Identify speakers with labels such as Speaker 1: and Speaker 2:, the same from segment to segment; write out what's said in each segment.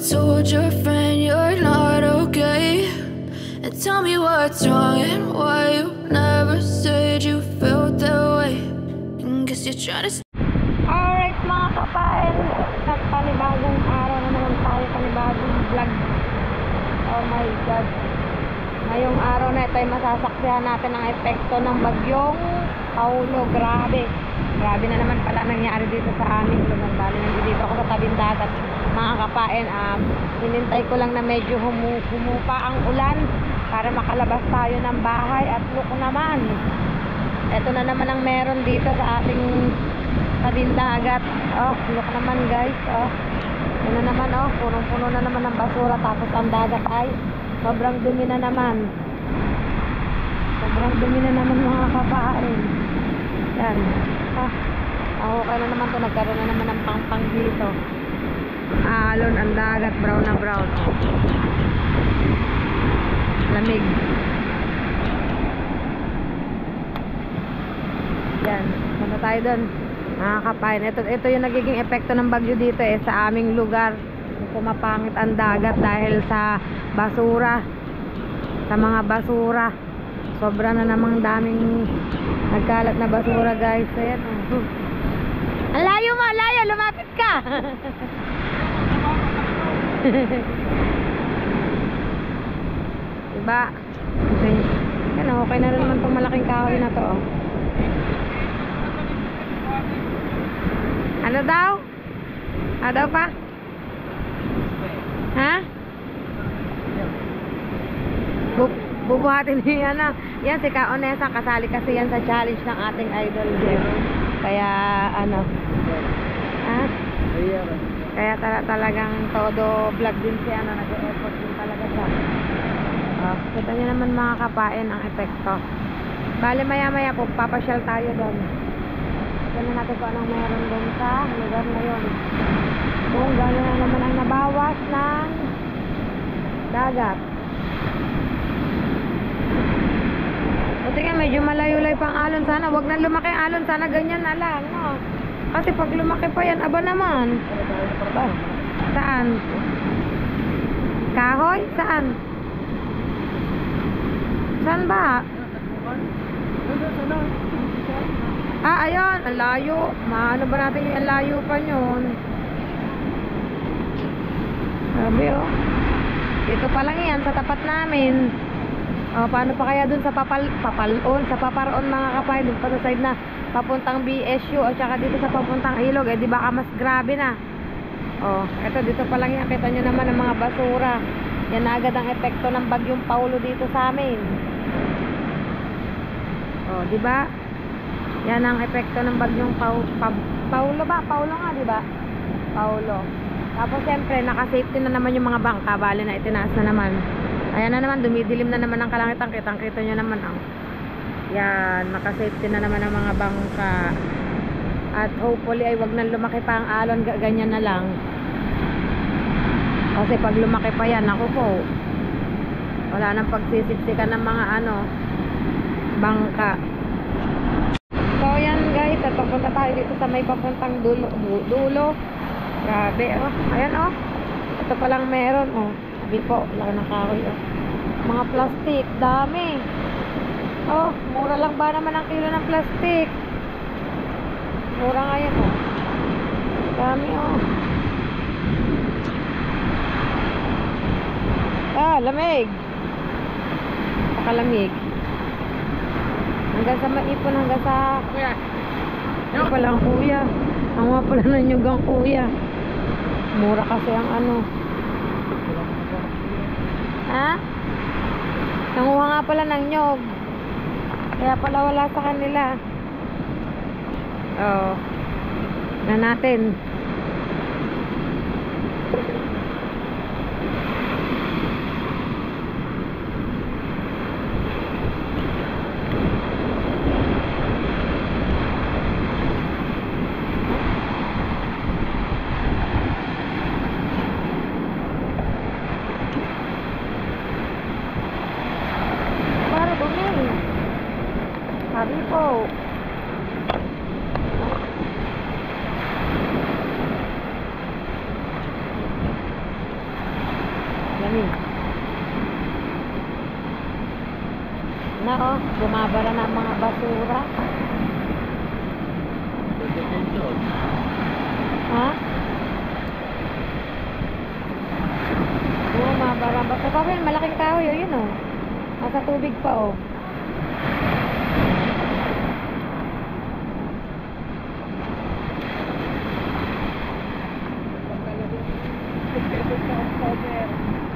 Speaker 1: told your friend you're not okay, and tell me what's wrong and why you never said you felt that way. And guess you're trying to.
Speaker 2: Alright mga kapain, sa panibagong araw na naman tayo, panibagong vlog. Oh my god, ngayong araw na ito ay masasaksihan natin ang epekto ng bagyong Paulo. Grabe na naman pala nangyari dito sa aming lugar. Bali, nandito ako sa tabing dagat mga kapain. Hinintay ko lang na medyo humupa ang ulan para makalabas tayo ng bahay. At look naman, ito na naman ang meron dito sa ating tabing dagat. Oh, look naman guys. Oh, ito na naman, oh, punong-puno na naman ng basura. Tapos ang dagat ay sobrang dumi na naman. Sobrang dumi na naman mga kapain. Yan. Okay na naman to. Nagkaroon na naman ng pang dito. Alon ang dagat. Brown na brown. Lamig. Yan. Punta tayo doon mga kapain. Ito yung nagiging epekto ng bagyo dito sa aming lugar. Pumapangit ang dagat dahil sa basura. Sa mga basura. Sobra na namang daming nagkalat na basura guys. Ayan, oh. Ang layo mo, layo, lumapit ka. Diba? Okay. Yan, okay na rin naman itong malaking kahoy na to, oh. Ano daw? Ano daw pa? Ha? Bubuhatin niya na. Yan si Ka Onesa, kasali kasi yan sa challenge ng ating idol game. Kaya ano, kaya talagang todo vlog din siya, nag-e-effort din talaga siya. Kita niyo naman mga kapain ang epekto. Bale maya po papasyal tayo doon. Tignan natin kung anong meron doon sa lugar na yun. Kung gano'n na naman ang nabawas ng dagat. Buti nga medyo malayo-layo pang alon. Sana wag na lumaki ang alon. Sana ganyan na lang, no? Kasi pag lumaki pa yan, aba naman. Ba? Saan? Kahoy? Saan? Saan ba? Ayun, ang layo. Maano ba natin yung layo pa yun? Sabi, oh. Dito pa lang yan, sa tapat namin. Paano pa kaya dun sa sa Paparon mga kapay, dun pa sa side na papuntang BSU o tsaka dito sa papuntang Ilog, di baka mas grabe na. Eto dito pa lang yan, kita nyo naman ang mga basura. Yan na agad ang epekto ng bagyong Paulo dito sa amin. Di ba? Yan ang epekto ng bagyong Paulo ba? Paulo nga, di ba? Paulo. Tapos siyempre naka-safety na naman yung mga bangka, bali na itinaas na naman. Ayan na naman, dumidilim na naman ang kalangitan. Kitang-kita nyo naman, oh. Yan, naka-safety na naman ang mga bangka. At hopefully ay wag nang lumaki pa ang alon, ganyan na lang. Kasi pag lumaki pa yan, ako po, wala nang pagsisiksikan ng mga bangka. So yan guys, at papunta tayo dito sa may papuntang dulo. Grabe, oh. Ayan, oh. Ito palang meron, oh. Sabi po, laki ng kahoy, oh. Mga plastic, dami. Oh, mura lang ba naman ang kilo ng plastic? Mura nga yan, oh. Dami, oh. Lamig. Pakalamig. Hanggang sa maipon, hanggang sa... Ano pala ang kuya? Ang mga pala ng nyug ang kuya. Mura kasi ang nanguha nga pala ng nyog. Kaya pala wala sa kanila. Na natin. Sabi po. dami. Na oh, bumabara na ang mga basura. Ha? Bumabara. Basta pa rin, malaking kahoy oh, yun oh. Nasa tubig pa oh.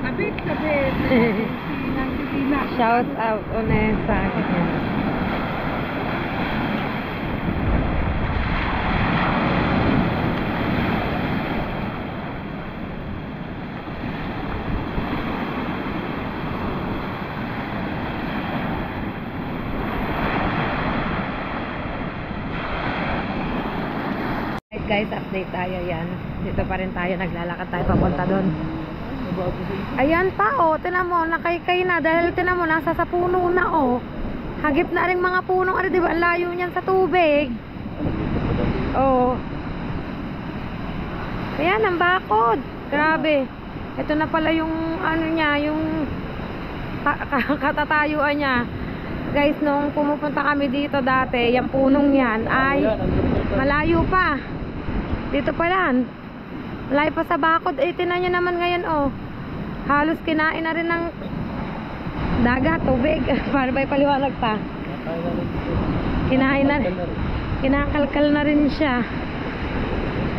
Speaker 3: Kabit.
Speaker 2: Shout out Onesa. Guys, update tayo yan. Dito pa rin tayo, naglalakad tayo papunta doon. Ayan pa oh, tinan mo, nakaykay na dahil tinan mo, nasa sa puno na oh. Hagip na rin mga puno, ano diba, ang layo niyan sa tubig. Oh. Ayan, ang bakod. Grabe. Ito na pala yung ano niya, yung katatayuan niya. Guys, nung pumupunta kami dito dati, yung punong yan ay malayo pa. Dito pa yan. Malayo pa sa bakod. Eh, tinan nyo naman ngayon oh. Halos kinain na rin ng dagat, tubig. Para ba'y paliwanag pa. Kinain na rin. Kinakalkal na rin siya.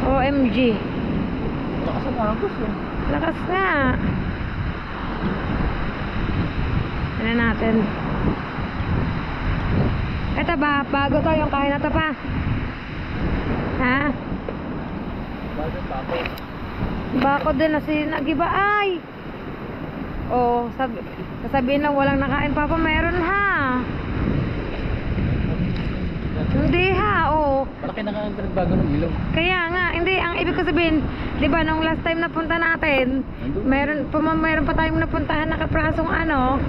Speaker 2: OMG.
Speaker 3: Lakas ang agos eh.
Speaker 2: Lakas nga. Ano natin. Ito ba, bago to yung kain na to pa. Ha? Bako din na nagiba ay. Oh, sasabihin lang walang nakain papa, meron ha. Hindi ha, oh.
Speaker 3: Malaki na nga ang pinagbago ng ilong.
Speaker 2: Kaya nga, hindi, ang ibig ko sabihin, 'di ba nung last time na punta natin, meron pa tayong napuntahan na kaprasong ano.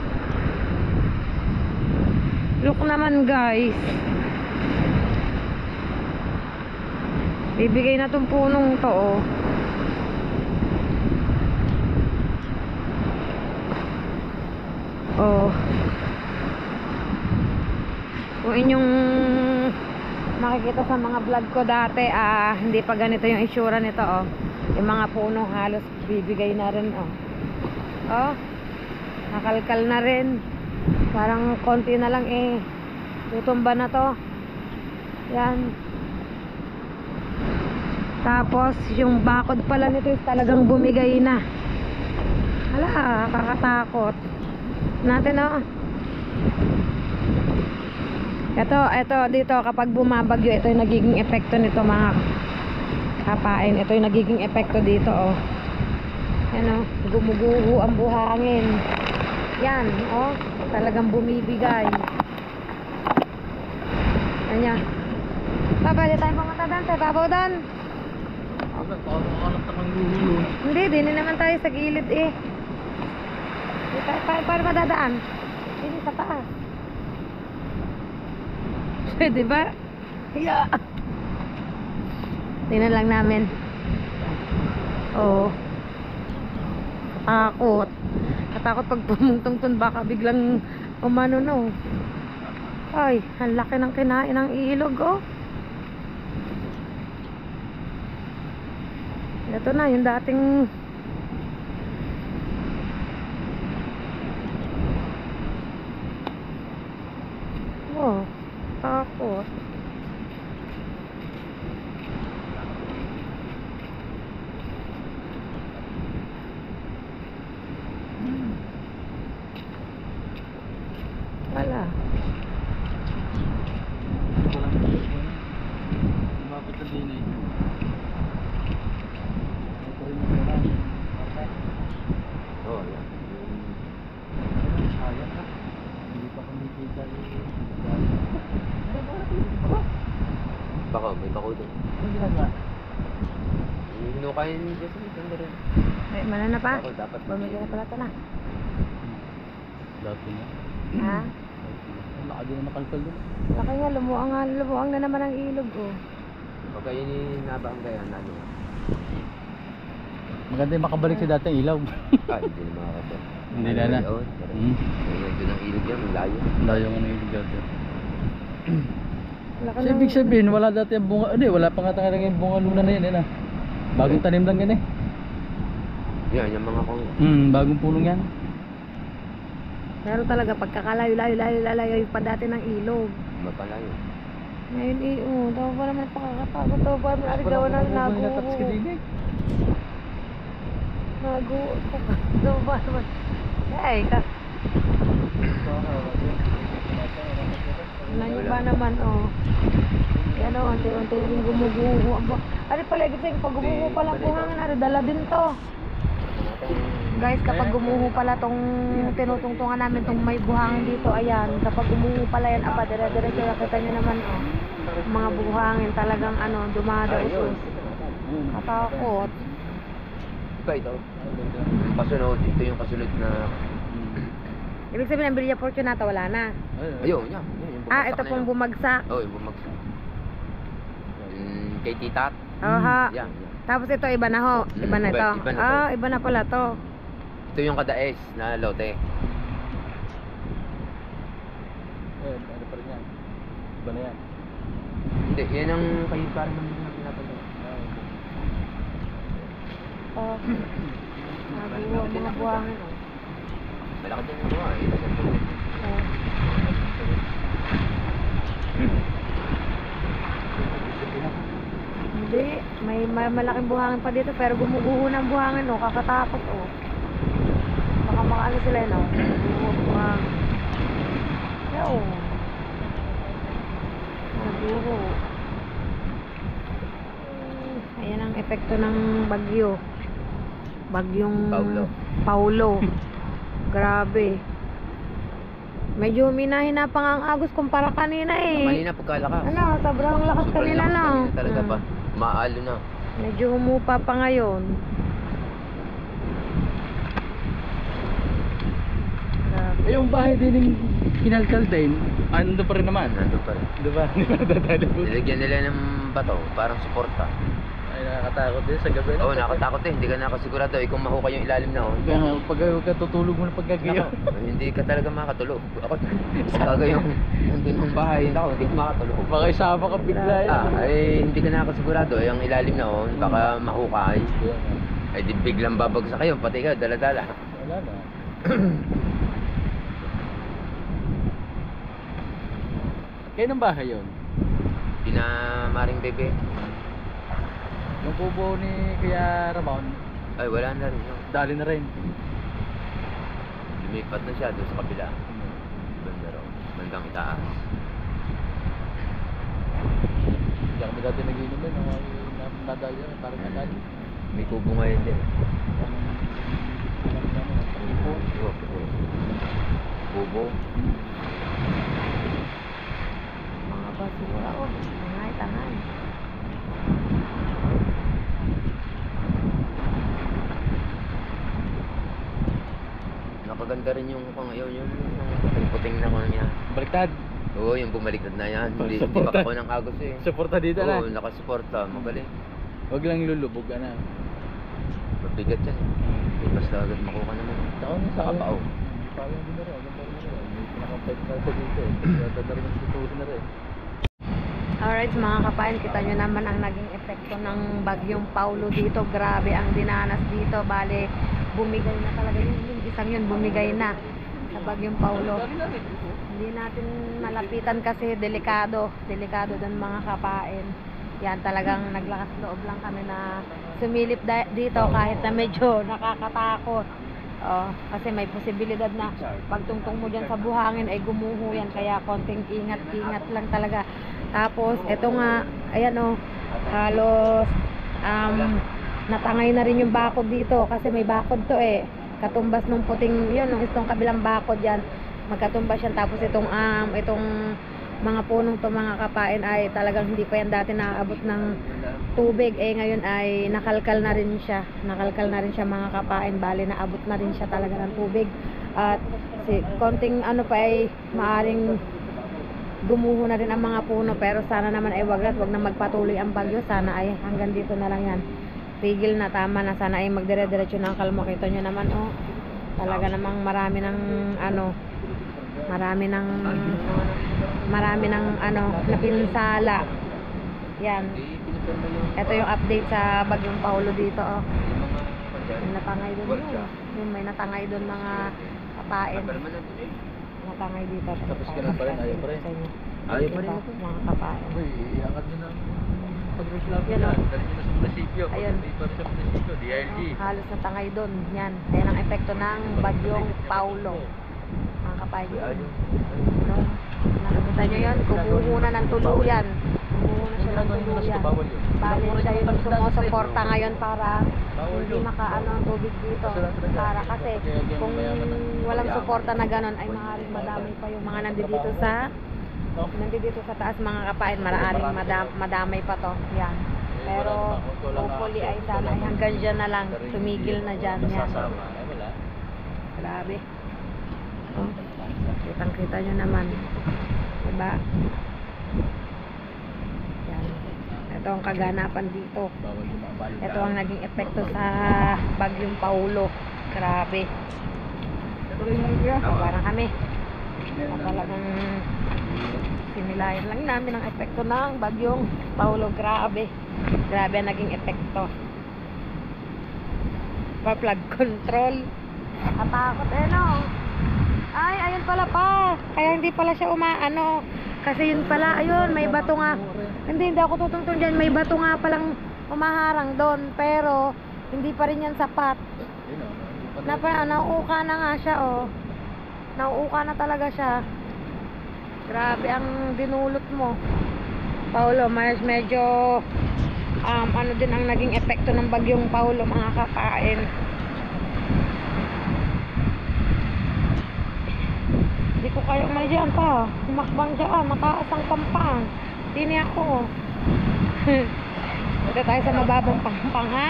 Speaker 2: Look naman guys. Bibigay na tong punong to oh. Oh. Kung inyong makikita sa mga vlog ko dati, hindi pa ganito yung itsura nito oh. Yung mga puno halos bibigay na rin oh. Oh. Nakalkal na rin. Parang konti na lang eh. Tutumba na to. Yan. Tapos yung bakod pala nito is talagang bumigay na. Hala, kakatakot. Natin oh. Ito dito kapag bumabagyo, ito yung nagiging epekto nito mga kapain. Ito yung nagiging epekto dito oh. Yan oh, gumuguho ang buhangin. Yan oh, talagang bumibigay. Yan. Pwede tayo pumunta doon, tayo babaw doon. Hindi, din naman tayo sa gilid eh. Paano madadaan? Hindi, sa taas. Pwede ba? Yeah. Tingnan lang namin. Oo. Katakot pag pumungtong baka biglang umano no. Ay, ang laki ng kinain ng ilog oh. Ito na yung dating oh, takot. Wala.
Speaker 3: Baka, may bako doon. Hinukain ni Jesse, ganda rin.
Speaker 2: Ay, mana na pa?
Speaker 3: Bako dapat.
Speaker 2: Bumigay na pala ito na.
Speaker 3: Dati na.
Speaker 2: Ha?
Speaker 3: Laka din na makalkal doon.
Speaker 2: Laki nga, lumuang na naman ang ilog oh.
Speaker 3: Pagka yun yung nabang kaya, ano. Maganda yung makabalik sa dating ilaw.
Speaker 4: Hindi na makakabalik.
Speaker 3: Hindi na na.
Speaker 4: Oo. Doon ang ilog yan, malayo.
Speaker 3: Layo nga ng ilog dati.
Speaker 2: Wala ka
Speaker 3: So,
Speaker 2: nang-
Speaker 3: ibig sabihin, wala dati yung bunga, wala pa nga talaga yung bunga luna na yan, Bagong tanim lang yan
Speaker 4: Yan, yung mga kong.
Speaker 3: Bagong pulong yan.
Speaker 2: Pero talaga pagkakalayo-layo pa dati ng ilog.
Speaker 4: Mapalayo.
Speaker 2: Ngayon tawa pa naman pakakapagod. Tawa pa naman arigawa na
Speaker 3: Tapos ka din
Speaker 2: Tawa pa naman. Ay, ba naman, Yan unti-unti rin gumuguho. Ari pala, pag gumuho pala buhangin, ari dala din to. Guys, kapag gumuho pala tong tinutungtungan namin tong may buhangin dito, ayan, kapag gumuho pala yan, dire-diretso nakita nyo naman, mga buhangin talagang dumadaos. Katakot.
Speaker 4: Iba ito. Yung kasunod, ito yung kasunod na.
Speaker 2: Ibig sabihin, ang Villa Fortunata wala na.
Speaker 4: Ayun, yan. Yung bumagsak
Speaker 2: Ito
Speaker 4: na
Speaker 2: pong
Speaker 4: yun.
Speaker 2: bumagsak.
Speaker 4: Oo, yung bumagsak. Kay Titat.
Speaker 2: Aha.
Speaker 4: Yan.
Speaker 2: Tapos ito, iba na ho. Iba na ito.
Speaker 4: Iba na to.
Speaker 2: Iba na pala to.
Speaker 4: Ito yung kadaes na lote.
Speaker 3: Ano pa rin yan? Iba na yan.
Speaker 4: Hindi, yan ang kayo parang naman pinapalo.
Speaker 2: Naguho ang mga buhangin.
Speaker 4: Malaki din yung buha. Ito sa tuloy.
Speaker 2: Hindi, may malaking buhangin pa dito pero gumuguho ng buhangin, kakatakot, baka makaano sila, buhangin. Naguho. Ayan ang epekto ng bagyo. Bagyong Paulo. Grabe. Medyo minahina pa nga ang agos kumpara kanina
Speaker 4: Kanina pagkalakas.
Speaker 2: Sobrang lakas kanina lang.
Speaker 4: Kanina talaga pa. Maalo na.
Speaker 2: Medyo humupa pa ngayon. Grabe.
Speaker 3: Yung bahay din yung kinalkal din, ando pa rin naman.
Speaker 4: Nandun pa rin.
Speaker 3: Diba? Hindi pa nadadala po.
Speaker 4: Nilagyan nila ng bato, parang suporta.
Speaker 3: Ay, nakakatakot din sa gabi.
Speaker 4: Oo, nakakatakot eh. Hindi ka nakasigurado. Kung mahukay yung ilalim na,
Speaker 3: Kaya nga, pag katutulog mo na pagkagayo.
Speaker 4: hindi ka talaga makatulog. Ako, talaga yung nandun ng bahay, ako, hindi ka makatulog.
Speaker 3: Baka isama ka bigla yan.
Speaker 4: Hindi ka nakasigurado. Yung ilalim na, baka mahukay. Ay, di biglang babagsak kayo, pati ka, dala-dala.
Speaker 3: Wala na. Kaya ng bahay yun?
Speaker 4: Pinamaring bebe.
Speaker 3: Yung kubo ni Kuya Ramon,
Speaker 4: Ay, wala na rin.
Speaker 3: dali na rin.
Speaker 4: Lumipat na siya doon sa kabila. Banda raw. Bandang itaas.
Speaker 3: Hindi kami dati nag-inom yun. Nadali yun, parang nadali.
Speaker 4: May kubo ngayon din. Kubo.
Speaker 2: Mga basura, tangay.
Speaker 4: Nakaganda rin yung ngayon, yung puting na ko niya.
Speaker 3: Baliktad.
Speaker 4: Oo, yung bumaliktad na yan. Hindi
Speaker 3: Suporta.
Speaker 4: pa ako ng agos eh.
Speaker 3: Suporta dito na.
Speaker 4: Oo, nakasuporta. Magaling.
Speaker 3: Huwag lang ilulubog,
Speaker 4: Mabigat yan eh. Basta agad makuha naman.
Speaker 3: Taon sa
Speaker 4: Nakapao.
Speaker 3: Parang hindi na rin. May pinakapait na sa dito eh. Kaya tatarin ng tutusin na rin.
Speaker 2: Alright, mga kapain, kita nyo naman ang naging epekto ng bagyong Paulo dito. Grabe ang dinanas dito. Bale, bumigay na talaga yung isang yun, bumigay na sa bagyong Paulo. Hindi natin malapitan kasi delikado doon mga kapain. Yan, talagang naglakas loob lang kami na sumilip dito kahit na medyo nakakatakot. Kasi may posibilidad na pagtungtong mo dyan sa buhangin ay gumuho yan, kaya konting ingat lang talaga. Tapos eto nga, ayan halos natangay na rin yung bakod dito kasi may bakod to katumbas nung puting yun, nung itong kabilang bakod yan, magkatumbas yan. Tapos itong mga punong to mga kapain ay talagang hindi pa yan dati naaabot ng tubig, ngayon ay nakalkal na rin siya mga kapain. Bali naabot na rin siya talaga ng tubig at konting pa ay maaring gumuho na rin ang mga puno, pero sana naman ay wag na magpatuloy ang bagyo. Sana ay hanggang dito na lang yan. tigil na, tama na. Sana ay magdire-diretso ng kalmo. Kita nyo naman, oh. Talaga namang marami ng ano, marami ng ano, napinsala. Yan. Ito yung update sa Bagyong Paulo dito, oh. May natangay doon yun. May natangay doon mga kapain. Natangay dito.
Speaker 3: Tapos ka na pa rin, ayaw pa rin.
Speaker 4: Ayaw pa rin.
Speaker 2: Mga kapain.
Speaker 3: Uy, iangat nyo ng pag-reklamo
Speaker 2: Yan,
Speaker 3: yan.
Speaker 2: oh.
Speaker 3: Dali nyo na sa munisipyo.
Speaker 2: Ayun.
Speaker 3: Hindi pa rin sa munisipyo, DILG.
Speaker 2: Halos natangay doon. Yan. Ayan ang epekto ng Bagyong Paulo. Mga kapain. No? Nakikita nyo yun? Kumuhuna ng tuluyan. Kumuhuna siya ng tuluyan. Bali siya yung sumusuporta ngayon para hindi makaano ang tubig dito. Para kasi kung walang suporta na ganon ay maaaring madamay pa yung mga nandito sa taas, mga kapain. Maaaring madamay pa to. Yan. Pero hopefully ay sana ay hanggang dyan na lang. Tumigil na dyan. Yan. Grabe. Oh. Kitang-kita nyo naman. Diba? Yan. Ito ang kaganapan dito. Ito ang naging epekto sa Bagyong Paulo. Grabe. Parang kami. Talagang sinilayan lang namin ang epekto ng Bagyong Paulo. Grabe. Grabe ang naging epekto. Flood control. Katakot no. Ay, ayun pala pa. Kaya hindi pala siya umaano. Kasi yun pala, ayun, may bato nga. Hindi ako tutungtong dyan. May bato nga palang umaharang doon. Pero, hindi pa rin yan sapat. Nauuka na nga siya, oh. Nauuka na talaga siya. Grabe ang dinulot mo, Paulo. Medyo, ano din ang naging epekto ng Bagyong Paulo, mga kapain. Hindi ko kaya umali dyan pa. Humakbang dyan. Mataas ang pampang. Hindi ako. Dito tayo sa mababang pampang, ha?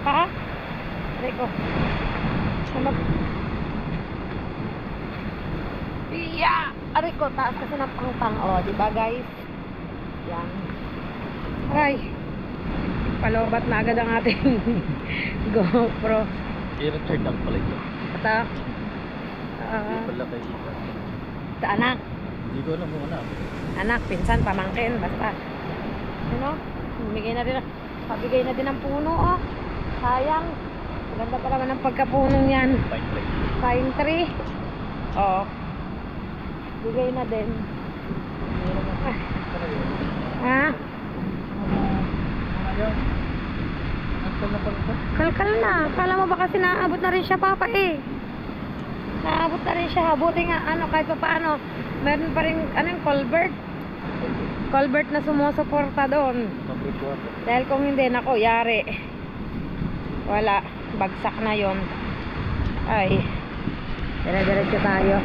Speaker 2: Pa? Hindi ko. Iya! Aray ko, taas kasi ng pampang. O, diba guys? Yan. Aray. Palobat na agad ang ating GoPro.
Speaker 3: I-return lang pala ito.
Speaker 2: Ito.
Speaker 3: Pala kay Ika.
Speaker 2: Sa anak.
Speaker 3: Hindi ko alam kung anak.
Speaker 2: Anak, pinsan, pamangkin, basta. Ano? Bigay na din, pabigay na din ng puno, oh. Sayang. Maganda pa naman ang pagkapunong yan. Pine tree. Oh. Bigay na din. Ha? Kalkal na. Kala mo ba kasi naabot na rin siya, Papa, eh. Naabot na rin siya. Buti nga, ano, kahit pa paano, meron pa rin, anong, culvert na sumusuporta doon. Dahil kung hindi, nako, yari. Wala. Bagsak na yon. Ay. Dire-diretso tayo.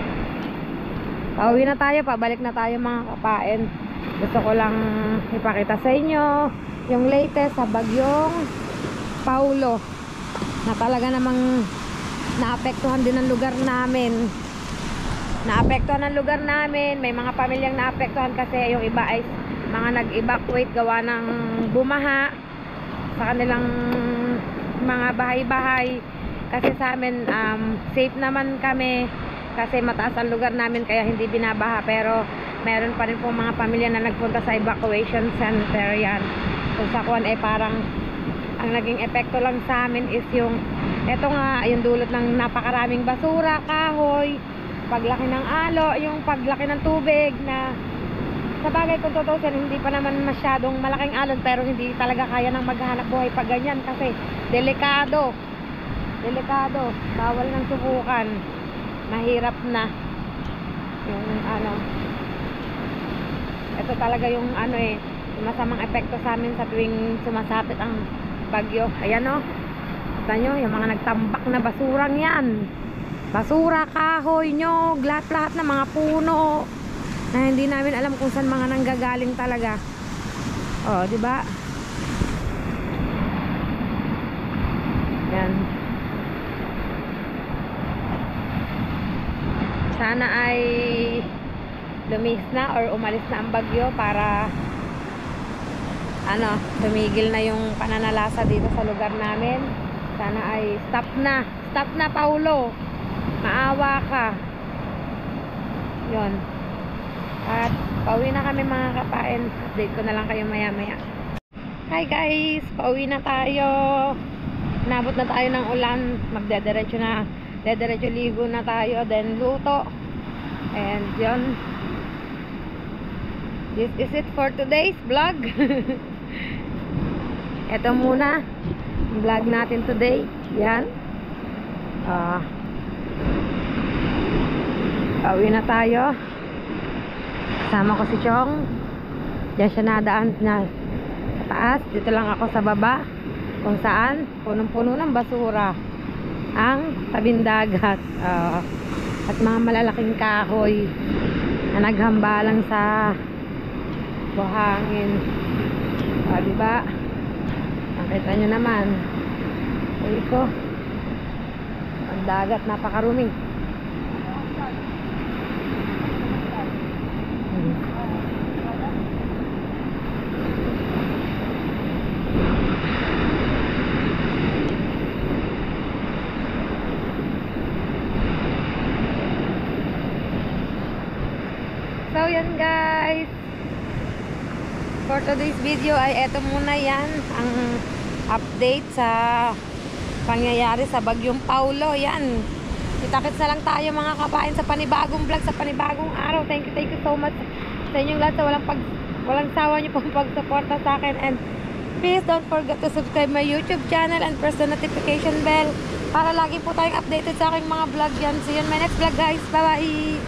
Speaker 2: Pauwi na tayo. Pabalik na tayo, mga kapain. Gusto ko lang ipakita sa inyo yung latest sa Bagyong Paulo. Na talaga namang naapektuhan din ang lugar namin. Naapektuhan ang lugar namin. May mga pamilyang naapektuhan kasi yung iba ay mga nag-evacuate gawa ng bumaha sa kanilang mga bahay-bahay. Kasi sa amin safe naman kami kasi mataas ang lugar namin kaya hindi binabaha, pero meron pa rin pong mga pamilya na nagpunta sa evacuation center. Yan. Kung sa kuwan ay parang ang naging epekto lang sa amin is yung eto nga, yung dulot ng napakaraming basura, kahoy, paglaki ng alo, yung paglaki ng tubig na sa bagay kung totoo siya, hindi pa naman masyadong malaking alon, pero hindi talaga kaya ng maghanap buhay pag ganyan kasi delikado, bawal nang subukan, mahirap na yung ano, ito talaga yung ano eh, masamang epekto sa amin sa tuwing sumasapit ang bagyo. Ayan o, kita nyo, yung mga nagtambak na basurang yan, basura, kahoy, nyog, lahat na mga puno na hindi namin alam kung saan mga nanggagaling talaga. Oh, di ba? Yan. Sana ay lumihis na or umalis na ang bagyo para tumigil na yung pananalasa dito sa lugar namin. Sana ay stop na Paulo, maawa ka. Yun, at pauwi na kami mga kapain. Update ko na lang kayo maya maya. Hi guys, pauwi na tayo. Nabot na tayo ng ulan, dederecho ligo na tayo, then luto. And yun, this is it for today's vlog. Ito muna vlog natin today. Yan, pauwi na tayo. Kasama ko si Chong. Diyan siya nadaan na sa taas. Dito lang ako sa baba, kung saan punong-puno ng basura ang tabing dagat. At mga malalaking kahoy na naghambalang sa buhangin. Diba? Nakita nyo naman. Ito, ang dagat, napakarumi. So yan guys, for today's video ay eto muna yan ang update sa pangyayari sa bagyong Paulo. Yan, kita-kits na lang tayo mga kabayan sa panibagong vlog, sa panibagong araw. Thank you so much sa inyong lahat, sa walang sawa nyo pong pagsuporta sa akin. And please don't forget to subscribe my YouTube channel and press the notification bell para lagi po tayong updated sa aking mga vlog yan. See you in my next vlog guys. Bye bye.